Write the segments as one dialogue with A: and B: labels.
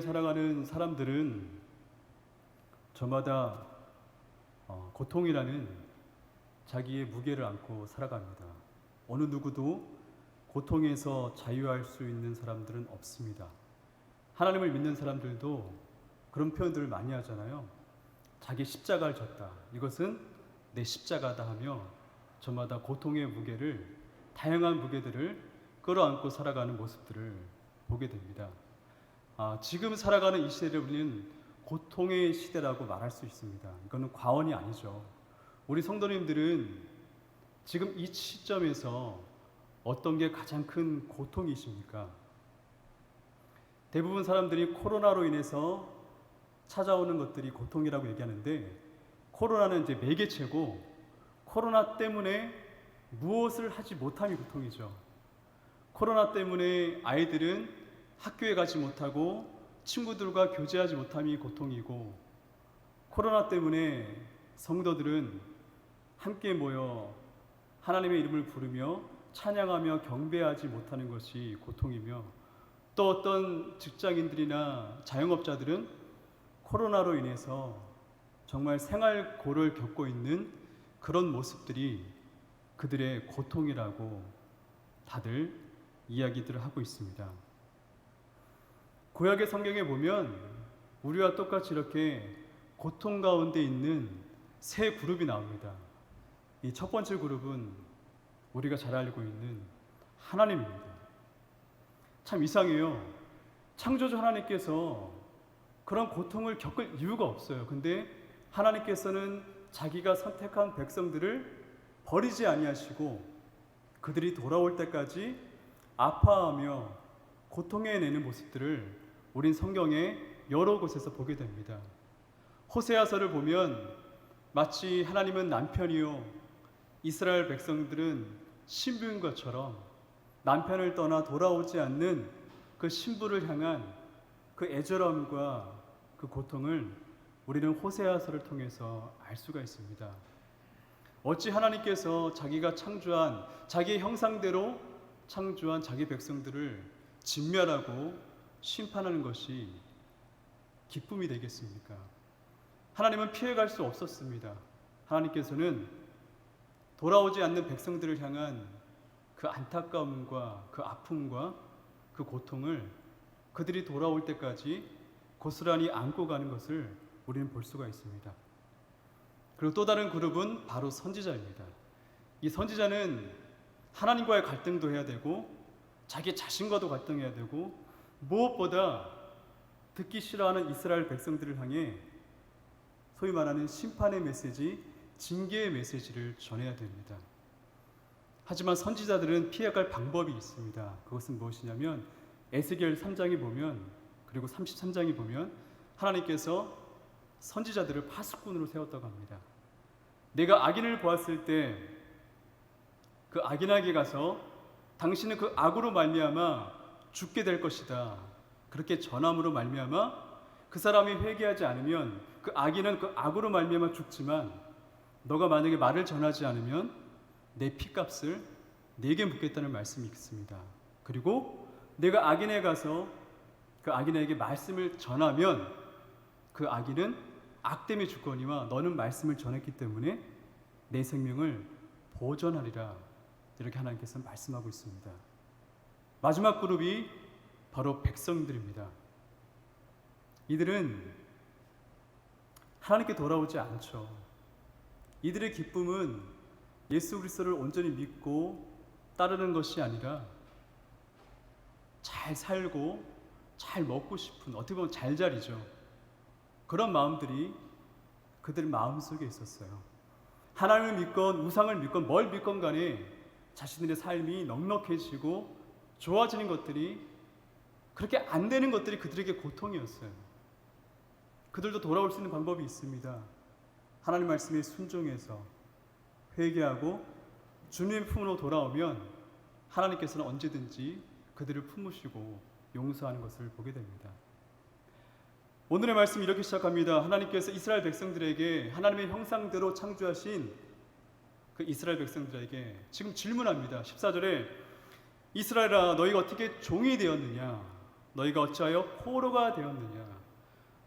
A: 살아가는 사람들은 저마다 고통이라는 자기의 무게를 안고 살아갑니다. 어느 누구도 고통에서 자유할 수 있는 사람들은 없습니다. 하나님을 믿는 사람들도 그런 표현들을 많이 하잖아요. 자기 십자가를 졌다. 이것은 내 십자가다 하며 저마다 고통의 무게를, 다양한 무게들을 끌어안고 살아가는 모습들을 보게 됩니다. 지금 살아가는 이 시대를 우리는 고통의 시대라고 말할 수 있습니다. 이거는 과언이 아니죠. 우리 성도님들은 지금 이 시점에서 어떤 게 가장 큰 고통이십니까? 대부분 사람들이 코로나로 인해서 찾아오는 것들이 고통이라고 얘기하는데, 코로나는 이제 매개체고, 코로나 때문에 무엇을 하지 못함이 고통이죠. 코로나 때문에 아이들은 학교에 가지 못하고 친구들과 교제하지 못함이 고통이고, 코로나 때문에 성도들은 함께 모여 하나님의 이름을 부르며 찬양하며 경배하지 못하는 것이 고통이며, 또 어떤 직장인들이나 자영업자들은 코로나로 인해서 정말 생활고를 겪고 있는 그런 모습들이 그들의 고통이라고 다들 이야기들을 하고 있습니다. 구약의 성경에 보면 우리와 똑같이 이렇게 고통 가운데 있는 세 그룹이 나옵니다. 이 첫 번째 그룹은 우리가 잘 알고 있는 하나님입니다. 참 이상해요. 창조주 하나님께서 그런 고통을 겪을 이유가 없어요. 근데 하나님께서는 자기가 선택한 백성들을 버리지 아니하시고 그들이 돌아올 때까지 아파하며 고통해내는 모습들을 우린 성경의 여러 곳에서 보게 됩니다. 호세아서를 보면 마치 하나님은 남편이요 이스라엘 백성들은 신부인 것처럼 남편을 떠나 돌아오지 않는 그 신부를 향한 그 애절함과 그 고통을 우리는 호세아서를 통해서 알 수가 있습니다. 어찌 하나님께서 자기가 창조한 자기의 형상대로 창조한 자기 백성들을 진멸하고 심판하는 것이 기쁨이 되겠습니까? 하나님은 피해갈 수 없었습니다. 하나님께서는 돌아오지 않는 백성들을 향한 그 안타까움과 그 아픔과 그 고통을 그들이 돌아올 때까지 고스란히 안고 가는 것을 우리는 볼 수가 있습니다. 그리고 또 다른 그룹은 바로 선지자입니다. 이 선지자는 하나님과의 갈등도 해야 되고 자기 자신과도 갈등해야 되고 무엇보다 듣기 싫어하는 이스라엘 백성들을 향해 소위 말하는 심판의 메시지, 징계의 메시지를 전해야 됩니다. 하지만 선지자들은 피해갈 방법이 있습니다. 그것은 무엇이냐면 에스겔 3장에 보면, 그리고 33장에 보면 하나님께서 선지자들을 파수꾼으로 세웠다고 합니다. 내가 악인을 보았을 때 그 악인에게 가서 당신은 그 악으로 말미암아 죽게 될 것이다. 그렇게 전함으로 말미암아 그 사람이 회개하지 않으면 그 악인은 그 악으로 말미암아 죽지만 너가 만약에 말을 전하지 않으면 내 피값을 내게 묻겠다는 말씀이 있습니다. 그리고 내가 악인에 가서 그 악인에게 말씀을 전하면 그 악인은 악 때문에 죽거니와 너는 말씀을 전했기 때문에 내 생명을 보존하리라. 이렇게 하나님께서 말씀하고 있습니다. 마지막 그룹이 바로 백성들입니다. 이들은 하나님께 돌아오지 않죠. 이들의 기쁨은 예수 그리스도를 온전히 믿고 따르는 것이 아니라 잘 살고 잘 먹고 싶은, 어떻게 보면 잘자리죠. 그런 마음들이 그들 마음속에 있었어요. 하나님을 믿건 우상을 믿건 뭘 믿건 간에 자신들의 삶이 넉넉해지고 좋아지는 것들이, 그렇게 안 되는 것들이 그들에게 고통이었어요. 그들도 돌아올 수 있는 방법이 있습니다. 하나님 말씀에 순종해서 회개하고 주님의 품으로 돌아오면 하나님께서는 언제든지 그들을 품으시고 용서하는 것을 보게 됩니다. 오늘의 말씀 이렇게 시작합니다. 하나님께서 이스라엘 백성들에게 하나님의 형상대로 창조하신 그 이스라엘 백성들에게 지금 질문합니다. 14절에 이스라엘아 너희가 어떻게 종이 되었느냐? 너희가 어찌하여 포로가 되었느냐?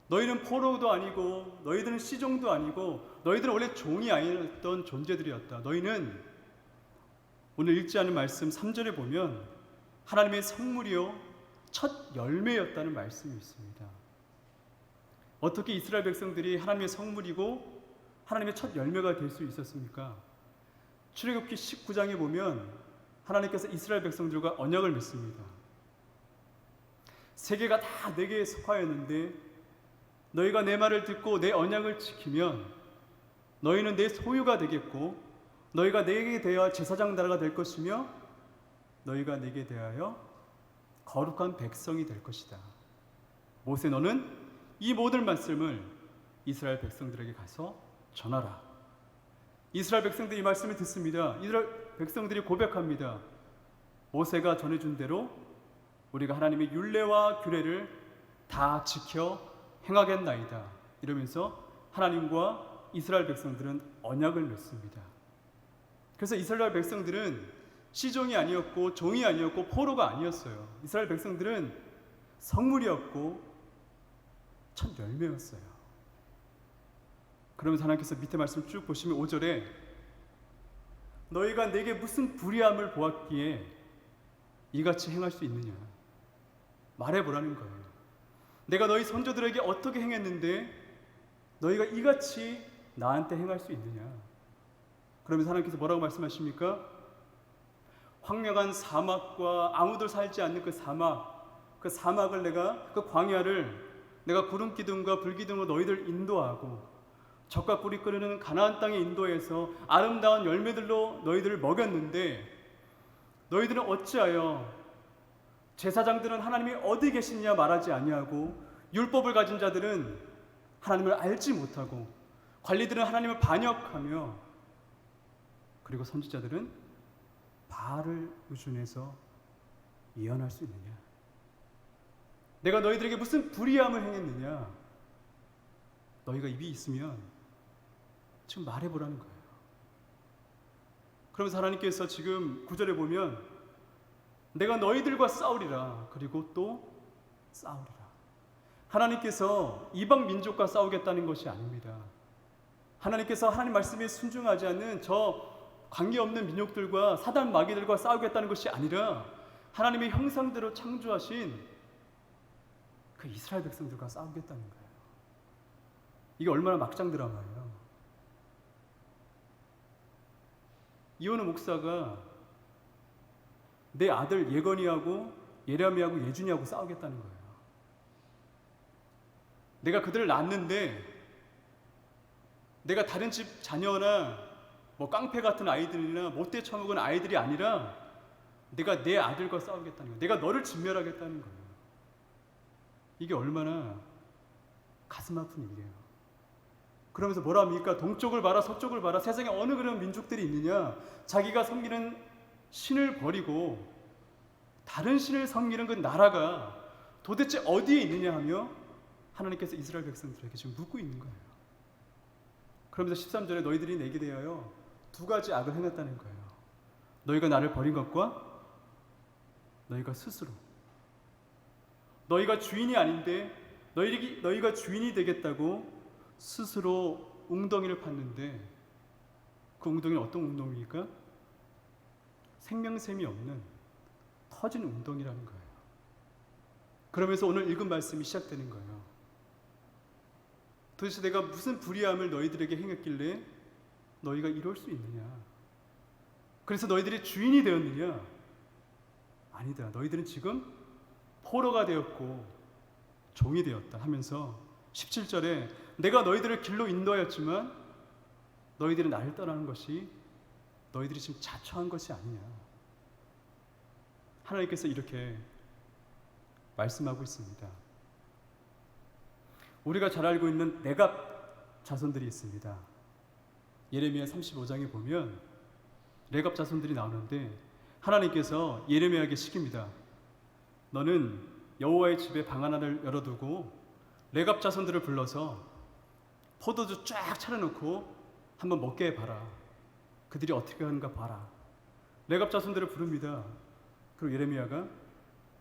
A: 너희는 포로도 아니고 너희들은 시종도 아니고 너희들은 원래 종이 아니었던 존재들이었다. 너희는 오늘 읽지 않은 말씀 3절에 보면 하나님의 성물이요 첫 열매였다는 말씀이 있습니다. 어떻게 이스라엘 백성들이 하나님의 성물이고 하나님의 첫 열매가 될 수 있었습니까? 출애굽기 19장에 보면 하나님께서 이스라엘 백성들과 언약을 맺습니다. 세계가 다 내게 속하였는데 너희가 내 말을 듣고 내 언약을 지키면 너희는 내 소유가 되겠고 너희가 내게 대하여 제사장 나라가 될 것이며 너희가 내게 대하여 거룩한 백성이 될 것이다. 모세 너는 이 모든 말씀을 이스라엘 백성들에게 가서 전하라. 이스라엘 백성들이 이 말씀을 듣습니다. 이스라엘 백성들이 고백합니다. 모세가 전해준 대로 우리가 하나님의 율례와 규례를 다 지켜 행하겠나이다. 이러면서 하나님과 이스라엘 백성들은 언약을 맺습니다. 그래서 이스라엘 백성들은 시종이 아니었고 종이 아니었고 포로가 아니었어요. 이스라엘 백성들은 성물이었고 첫 열매였어요. 그러면서 하나님께서 밑에 말씀 쭉 보시면 5절에 너희가 내게 무슨 불의함을 보았기에 이같이 행할 수 있느냐 말해보라는 거예요. 내가 너희 선조들에게 어떻게 행했는데 너희가 이같이 나한테 행할 수 있느냐. 그러면서 하나님께서 뭐라고 말씀하십니까? 황량한 사막과 아무도 살지 않는 그 사막을 내가 그 광야를 내가 구름 기둥과 불 기둥으로 너희들 인도하고 젖과 꿀이 끓는 가나안 땅에 인도해서 아름다운 열매들로 너희들을 먹였는데 너희들은 어찌하여 제사장들은 하나님이 어디 계시냐 말하지 아니하고 율법을 가진 자들은 하나님을 알지 못하고 관리들은 하나님을 반역하며 그리고 선지자들은 바알을 의존해서 예언할 수 있느냐? 내가 너희들에게 무슨 불의함을 행했느냐? 너희가 입이 있으면 지금 말해보라는 거예요. 그러면서 하나님께서 지금 9절에 보면 내가 너희들과 싸우리라. 그리고 또 싸우리라. 하나님께서 이방 민족과 싸우겠다는 것이 아닙니다. 하나님께서 하나님 말씀에 순종하지 않는 저 관계없는 민족들과 사단 마귀들과 싸우겠다는 것이 아니라 하나님의 형상대로 창조하신 그 이스라엘 백성들과 싸우겠다는 거예요. 이게 얼마나 막장 드라마예요. 이호는 목사가 내 아들 예건이하고 예람이하고 예준이하고 싸우겠다는 거예요. 내가 그들을 낳았는데 내가 다른 집 자녀나 뭐 깡패 같은 아이들이나 못돼 처먹은 아이들이 아니라 내가 내 아들과 싸우겠다는 거예요. 내가 너를 진멸하겠다는 거예요. 이게 얼마나 가슴 아픈 일이에요. 그러면서 뭐라 합니까? 동쪽을 봐라 서쪽을 봐라. 세상에 어느 그런 민족들이 있느냐. 자기가 섬기는 신을 버리고 다른 신을 섬기는 그 나라가 도대체 어디에 있느냐 하며 하나님께서 이스라엘 백성들에게 지금 묻고 있는 거예요. 그러면서 13절에 너희들이 내게 대하여 두 가지 악을 행했다는 거예요. 너희가 나를 버린 것과 너희가 스스로 너희가 주인이 아닌데 너희가 주인이 되겠다고 스스로 웅덩이를 팠는데 그 웅덩이는 어떤 웅덩이입니까? 생명샘이 없는 터진 웅덩이라는 거예요. 그러면서 오늘 읽은 말씀이 시작되는 거예요. 도대체 내가 무슨 불의함을 너희들에게 행했길래 너희가 이럴 수 있느냐? 그래서 너희들이 주인이 되었느냐? 아니다. 너희들은 지금 포로가 되었고 종이 되었다 하면서 17절에 내가 너희들을 길로 인도하였지만 너희들은 나를 떠나는 것이 너희들이 지금 자초한 것이 아니냐. 하나님께서 이렇게 말씀하고 있습니다. 우리가 잘 알고 있는 레갑 자손들이 있습니다. 예레미야 35장에 보면 레갑 자손들이 나오는데 하나님께서 예레미야에게 시킵니다. 너는 여호와의 집에 방 하나를 열어두고 레갑 자손들을 불러서 포도주 쫙 차려놓고 한번 먹게 해봐라. 그들이 어떻게 하는가 봐라. 레갑 자손들을 부릅니다. 그리고 예레미야가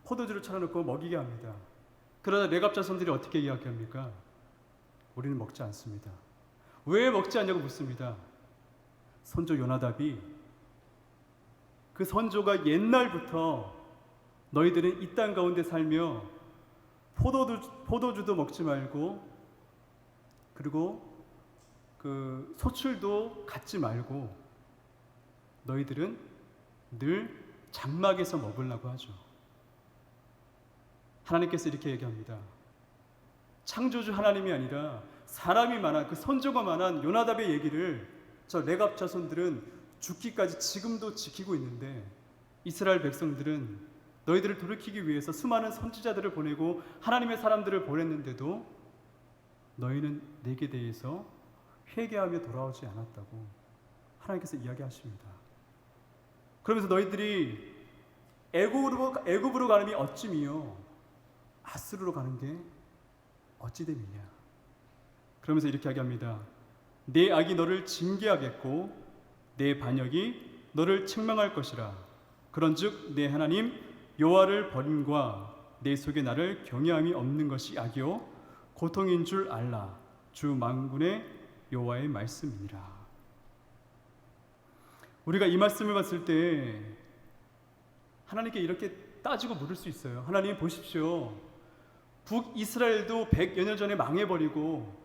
A: 포도주를 차려놓고 먹이게 합니다. 그러나 레갑 자손들이 어떻게 이야기합니까? 우리는 먹지 않습니다. 왜 먹지 않냐고 묻습니다. 선조 요나답이 그 선조가 옛날부터 너희들은 이 땅 가운데 살며 포도주도 먹지 말고 그리고 그 소출도 갖지 말고 너희들은 늘 장막에서 먹으려고 하죠. 하나님께서 이렇게 얘기합니다. 창조주 하나님이 아니라 사람이 만한 그 선조가 만한 요나답의 얘기를 저 레갑 자손들은 죽기까지 지금도 지키고 있는데 이스라엘 백성들은 너희들을 돌이키기 위해서 수많은 선지자들을 보내고 하나님의 사람들을 보냈는데도 너희는 내게 대해서 회개하며 돌아오지 않았다고 하나님께서 이야기하십니다. 그러면서 너희들이 애굽으로 가는 게 어찌미요 아수르로 가는 게 어찌됨이냐. 그러면서 이렇게 이야기합니다. 내 악이 너를 징계하겠고 내 반역이 너를 책망할 것이라. 그런즉 내 하나님 여호와를 버림과 내 속에 나를 경외함이 없는 것이 악이요 고통인 줄 알라. 주 만군의 여호와의 말씀이니라. 우리가 이 말씀을 봤을 때 하나님께 이렇게 따지고 물을 수 있어요. 하나님 보십시오. 북이스라엘도 100여 년 전에 망해버리고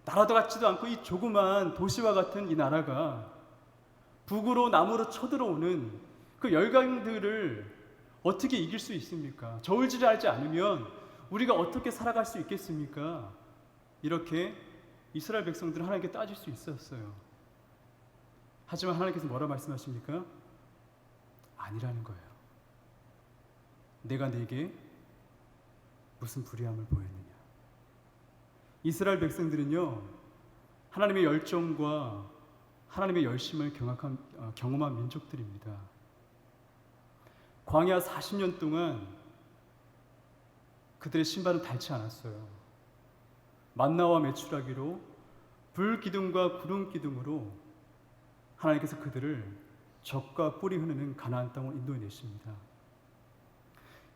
A: 나라도 같지도 않고 이 조그만 도시와 같은 이 나라가 북으로 남으로 쳐들어오는 그 열강들을 어떻게 이길 수 있습니까? 저울질하지 않으면 우리가 어떻게 살아갈 수 있겠습니까? 이렇게 이스라엘 백성들은 하나님께 따질 수 있었어요. 하지만 하나님께서 뭐라 말씀하십니까? 아니라는 거예요. 내가 네게 무슨 불의함을 보였느냐. 이스라엘 백성들은요, 하나님의 열정과 하나님의 열심을 경험한 민족들입니다. 광야 40년 동안 그들의 신발은 닳지 않았어요. 만나와 메추라기로 불 기둥과 구름 기둥으로 하나님께서 그들을 적과 뿔이 흐르는 가나안 땅으로 인도해 내십니다.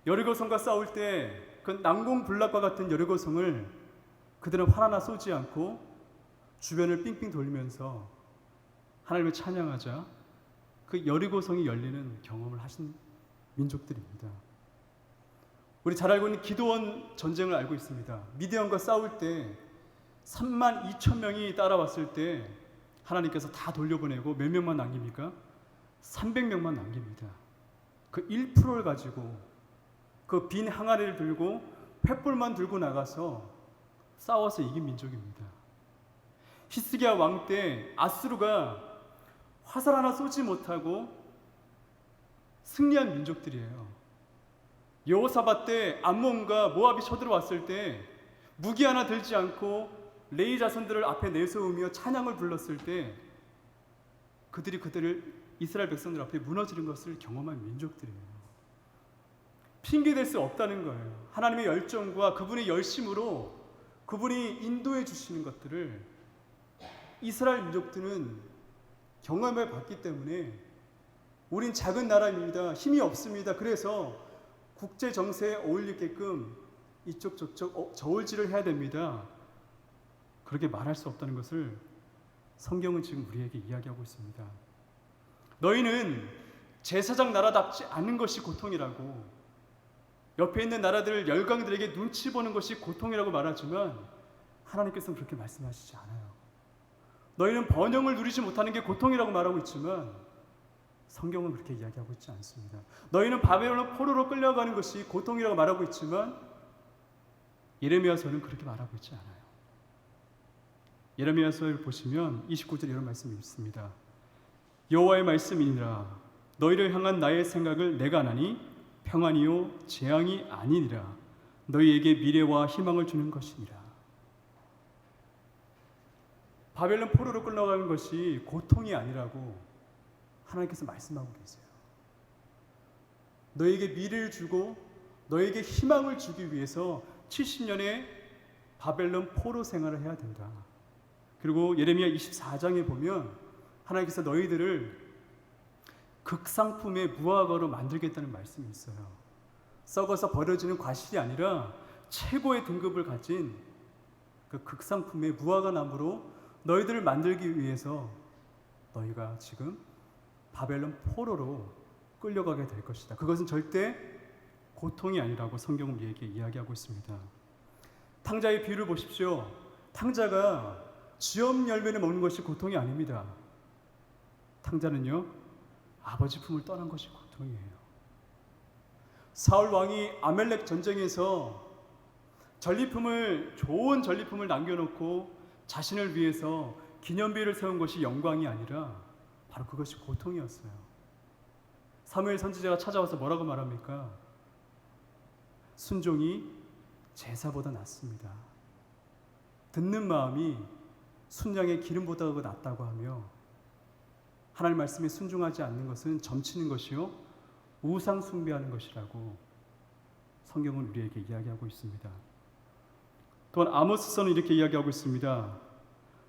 A: 여리고성과 싸울 때 그 난공불락과 같은 여리고성을 그들은 활 하나 쏘지 않고 주변을 삥삥 돌면서 하나님을 찬양하자 그 여리고성이 열리는 경험을 하신 민족들입니다. 우리 잘 알고 있는 기드온 전쟁을 알고 있습니다. 미디안과 싸울 때 32,000명이 따라왔을 때 하나님께서 다 돌려보내고 몇 명만 남깁니까? 300명만 남깁니다. 그 1%를 가지고 그 빈 항아리를 들고 횃불만 들고 나가서 싸워서 이긴 민족입니다. 히스기야 왕 때 아수르가 화살 하나 쏘지 못하고 승리한 민족들이에요. 여호사밧 때 암몬과 모압이 쳐들어왔을 때 무기 하나 들지 않고 레위 자손들을 앞에 내세우며 찬양을 불렀을 때 그들을 이스라엘 백성들 앞에 무너지는 것을 경험한 민족들이에요. 핑계댈 수 없다는 거예요. 하나님의 열정과 그분의 열심으로 그분이 인도해 주시는 것들을 이스라엘 민족들은 경험해 봤기 때문에 우린 작은 나라입니다. 힘이 없습니다. 그래서 국제 정세에 어울리게끔 이쪽 저쪽 저울질을 해야 됩니다. 그렇게 말할 수 없다는 것을 성경은 지금 우리에게 이야기하고 있습니다. 너희는 제사장 나라답지 않은 것이 고통이라고, 옆에 있는 나라들 열강들에게 눈치 보는 것이 고통이라고 말하지만 하나님께서는 그렇게 말씀하시지 않아요. 너희는 번영을 누리지 못하는 게 고통이라고 말하고 있지만 성경은 그렇게 이야기하고 있지 않습니다. 너희는 바벨론 포로로 끌려가는 것이 고통이라고 말하고 있지만 예레미야서는 그렇게 말하고 있지 않아요. 예레미야서를 보시면 29절에 이런 말씀이 있습니다. 여호와의 말씀이니라. 너희를 향한 나의 생각을 내가 아나니 평안이요 재앙이 아니니라. 너희에게 미래와 희망을 주는 것이니라. 바벨론 포로로 끌려가는 것이 고통이 아니라고 하나님께서 말씀하고 계세요. 너에게 미래를 주고 너에게 희망을 주기 위해서 70년의 바벨론 포로 생활을 해야 된다. 그리고 예레미야 24장에 보면 하나님께서 너희들을 극상품의 무화과로 만들겠다는 말씀이 있어요. 썩어서 버려지는 과실이 아니라 최고의 등급을 가진 그 극상품의 무화과 나무로 너희들을 만들기 위해서 너희가 지금 바벨론 포로로 끌려가게 될 것이다. 그것은 절대 고통이 아니라고 성경은 우리에게 이야기하고 있습니다. 탕자의 비유를 보십시오. 탕자가 쥐엄 열매를 먹는 것이 고통이 아닙니다. 탕자는요, 아버지 품을 떠난 것이 고통이에요. 사울 왕이 아멜렉 전쟁에서 좋은 전리품을 남겨놓고 자신을 위해서 기념비를 세운 것이 영광이 아니라 바로 그것이 고통이었어요. 사무엘 선지자가 찾아와서 뭐라고 말합니까? 순종이 제사보다 낫습니다. 듣는 마음이 순양의 기름보다 낫다고 하며, 하나님 말씀에 순종하지 않는 것은 점치는 것이요 우상 숭배하는 것이라고 성경은 우리에게 이야기하고 있습니다. 또한 아모스서는 이렇게 이야기하고 있습니다.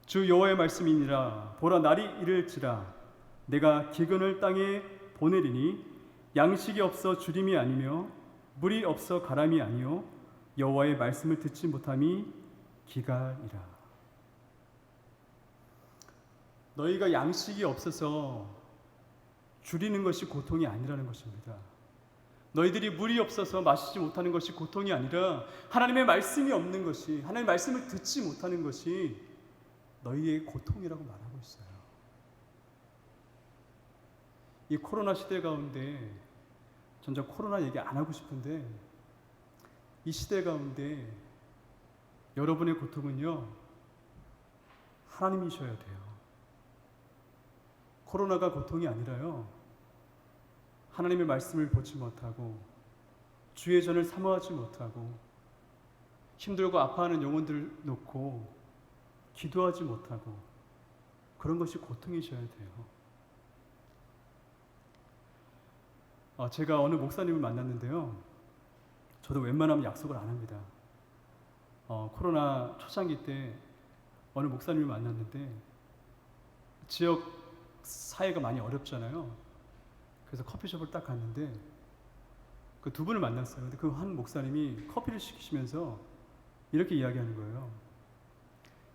A: 주 여호와의 말씀이니라. 보라, 날이 이를지라 내가 기근을 땅에 보내리니 양식이 없어 주림이 아니며 물이 없어 가람이 아니요 여호와의 말씀을 듣지 못함이 기갈이라. 너희가 양식이 없어서 줄이는 것이 고통이 아니라는 것입니다. 너희들이 물이 없어서 마시지 못하는 것이 고통이 아니라 하나님의 말씀이 없는 것이, 하나님의 말씀을 듣지 못하는 것이 너희의 고통이라고 말하고 있어요. 이 코로나 시대 가운데, 전 코로나 얘기 안 하고 싶은데, 이 시대 가운데 여러분의 고통은요, 하나님이셔야 돼요. 코로나가 고통이 아니라요, 하나님의 말씀을 보지 못하고 주의 전을 사모하지 못하고 힘들고 아파하는 영혼들을 놓고 기도하지 못하고, 그런 것이 고통이셔야 돼요. 제가 어느 목사님을 만났는데요, 저도 웬만하면 약속을 안 합니다. 코로나 초창기 때 어느 목사님을 만났는데, 지역 사회가 많이 어렵잖아요. 그래서 커피숍을 딱 갔는데 그 두 분을 만났어요. 근데 그 한 목사님이 커피를 시키시면서 이렇게 이야기하는 거예요.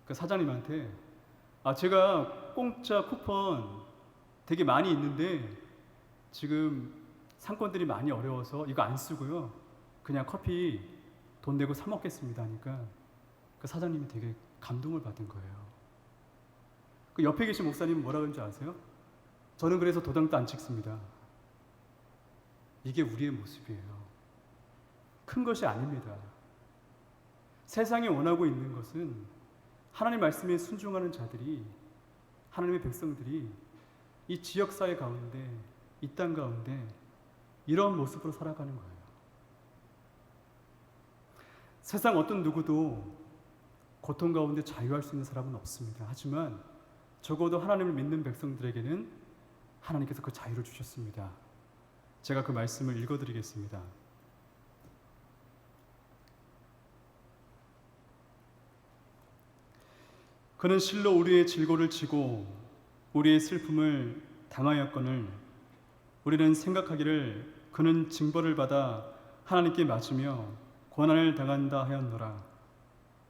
A: 그 사장님한테, 제가 공짜 쿠폰 되게 많이 있는데 지금 상권들이 많이 어려워서 이거 안 쓰고요, 그냥 커피 돈 내고 사 먹겠습니다 하니까 그 사장님이 되게 감동을 받은 거예요. 그 옆에 계신 목사님은 뭐라 그런지 아세요? 저는 그래서 도장도 안 찍습니다. 이게 우리의 모습이에요. 큰 것이 아닙니다. 세상이 원하고 있는 것은 하나님 말씀에 순종하는 자들이, 하나님의 백성들이 이 지역사회 가운데, 이 땅 가운데 이런 모습으로 살아가는 거예요. 세상 어떤 누구도 고통 가운데 자유할 수 있는 사람은 없습니다. 하지만 적어도 하나님을 믿는 백성들에게는 하나님께서 그 자유를 주셨습니다. 제가 그 말씀을 읽어드리겠습니다. 그는 실로 우리의 질고를 지고 우리의 슬픔을 당하였거늘 우리는 생각하기를 그는 징벌을 받아 하나님께 맞으며 고난을 당한다 하였노라.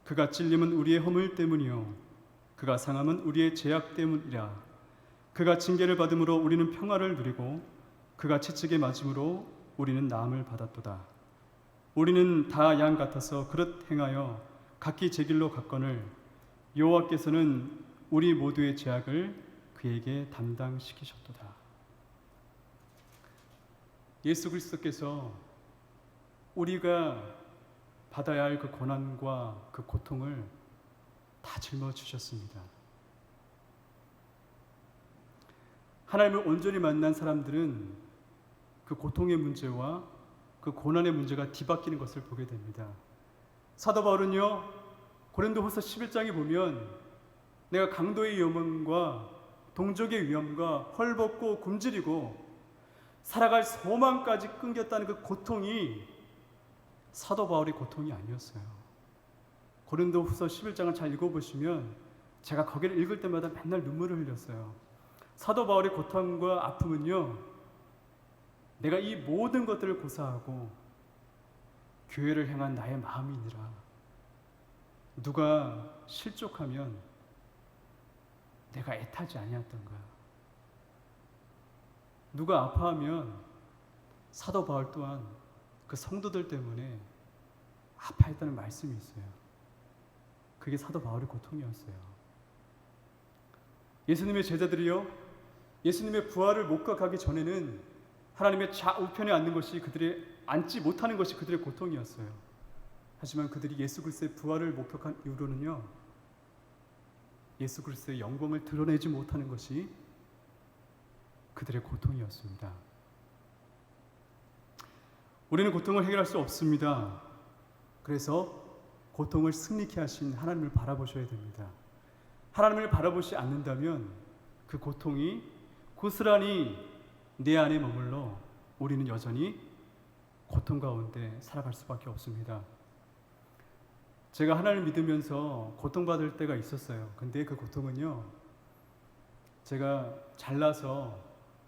A: 그가 찔림은 우리의 허물 때문이요 그가 상함은 우리의 죄악 때문이라. 그가 징계를 받음으로 우리는 평화를 누리고 그가 채찍에 맞음으로 우리는 나음을 받았도다. 우리는 다 양 같아서 그릇 행하여 각기 제 길로 갔거늘 여호와께서는 우리 모두의 죄악을 그에게 담당시키셨도다. 예수 그리스도께서 우리가 받아야 할 그 고난과 그 고통을 다 짊어지셨습니다. 하나님을 온전히 만난 사람들은 그 고통의 문제와 그 고난의 문제가 뒤바뀌는 것을 보게 됩니다. 사도 바울은요, 고린도후서 11장에 보면 내가 강도의 위험과 동족의 위험과 헐벗고 굶주리고 살아갈 소망까지 끊겼다는 그 고통이 사도 바울의 고통이 아니었어요. 고린도후서 11장을 잘 읽어보시면 제가 거기를 읽을 때마다 맨날 눈물을 흘렸어요. 사도 바울의 고통과 아픔은요, 내가 이 모든 것들을 고사하고 교회를 향한 나의 마음이니라. 누가 실족하면 내가 애타지 아니었던가. 누가 아파하면 사도 바울 또한 그 성도들 때문에 아파했다는 말씀이 있어요. 그게 사도 바울의 고통이었어요. 예수님의 제자들이요, 예수님의 부활을 목격하기 전에는 하나님의 좌우편에 앉는 것이 앉지 못하는 것이 그들의 고통이었어요. 하지만 그들이 예수 그리스도의 부활을 목격한 이후로는요, 예수 그리스도의 영광을 드러내지 못하는 것이 그들의 고통이었습니다. 우리는 고통을 해결할 수 없습니다. 그래서 고통을 승리케 하신 하나님을 바라보셔야 됩니다. 하나님을 바라보지 않는다면 그 고통이 고스란히 내 안에 머물러 우리는 여전히 고통 가운데 살아갈 수밖에 없습니다. 제가 하나님을 믿으면서 고통받을 때가 있었어요. 근데 그 고통은요, 제가 잘나서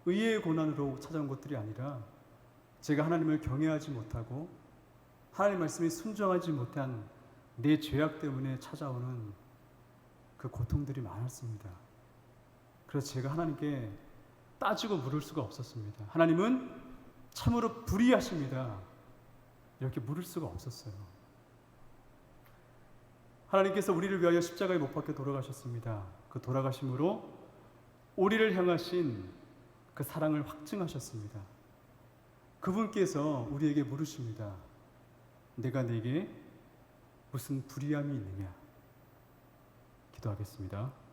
A: 의의 고난으로 찾아온 것들이 아니라 제가 하나님을 경외하지 못하고 하나님 말씀에 순종하지 못한 내 죄악 때문에 찾아오는 그 고통들이 많았습니다. 그래서 제가 하나님께 따지고 물을 수가 없었습니다. 하나님은 참으로 불의하십니다. 이렇게 물을 수가 없었어요. 하나님께서 우리를 위하여 십자가에 못 박혀 돌아가셨습니다. 그 돌아가심으로 우리를 향하신 그 사랑을 확증하셨습니다. 그분께서 우리에게 물으십니다. 내가 내게 무슨 불의함이 있느냐? 기도하겠습니다.